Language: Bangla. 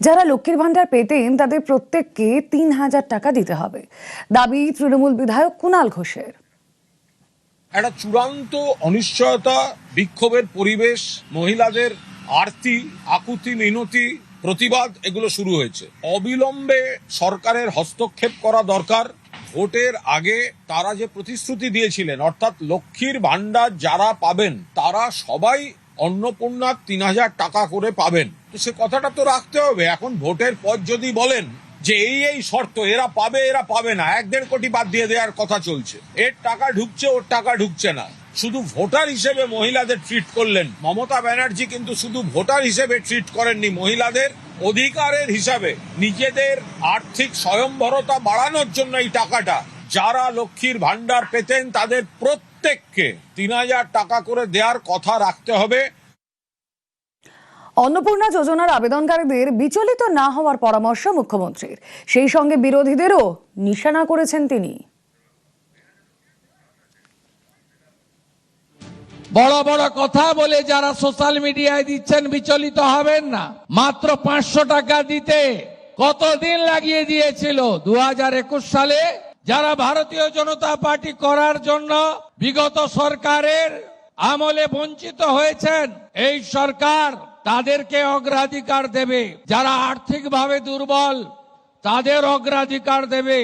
যারা লক্ষ্মীর ভান্ডার পেতেন তাদের প্রত্যেককে ৩,০০০ টাকা দিতে হবে, দাবি তৃণমূল বিধায়ক কুণাল ঘোষের। একটা চূড়ান্ত অনিশ্চয়তা, বিক্ষোভের পরিবেশ, মহিলাদের আরতি, আকুতি, মিনতি, প্রতিবাদ এগুলো শুরু হয়েছে। অবিলম্বে সরকারের হস্তক্ষেপ করা দরকার। ভোটের আগে তারা যে প্রতিশ্রুতি দিয়েছিলেন, অর্থাৎ লক্ষ্মীর ভান্ডার যারা পাবেন তারা সবাই অন্নপূর্ণার ৩,০০০ টাকা করে পাবেন, তো সে কথাটা তো রাখতে হবে। এখন ভোটের পর যদি বলেন যে এই শর্ত, এরা পাবে এরা পাবে না, ১-১.৫ কোটি বাদ দিয়ে দেওয়ার কথা চলছে, এর টাকা ঢুকছে ওর টাকা ঢুকছে না, শুধু ভোটার হিসেবে মহিলাদের ট্রিট করলেন। মমতা ব্যানার্জি কিন্তু শুধু ভোটার হিসেবে ট্রিট করেননি, মহিলাদের অধিকারের হিসাবে নিজেদের আর্থিক স্বয়ংবরতা বাড়ানোর জন্য এই টাকাটা যারা লক্ষ্মীর ভান্ডার পেতেন তাদের প্রত্যেককে ৩,০০০ টাকা করে দেওয়ার কথা রাখতে হবে। অন্নপূর্ণা যোজনার আবেদনকারীদের বিচলিত না হওয়ার পরামর্শ মুখ্যমন্ত্রীর, সেই সঙ্গে বিরোধীদেরও নিশানা করেছেন তিনি। বড় বড় কথা বলে যারা সোশ্যাল মিডিয়ায় দিচ্ছেন বিচলিত হবেন না। মাত্র 500 টাকা দিতে কতদিন লাগিয়ে দিয়েছিল 2021 সালে যারা ভারতীয় জনতা পার্টি করার জন্য বিগত সরকারের আমলে বঞ্চিত হয়েছেন। এই সরকার তাদেরকে অগ্রাধিকার দেবে, যারা আর্থিকভাবে দুর্বল তাদের অগ্রাধিকার দেবে।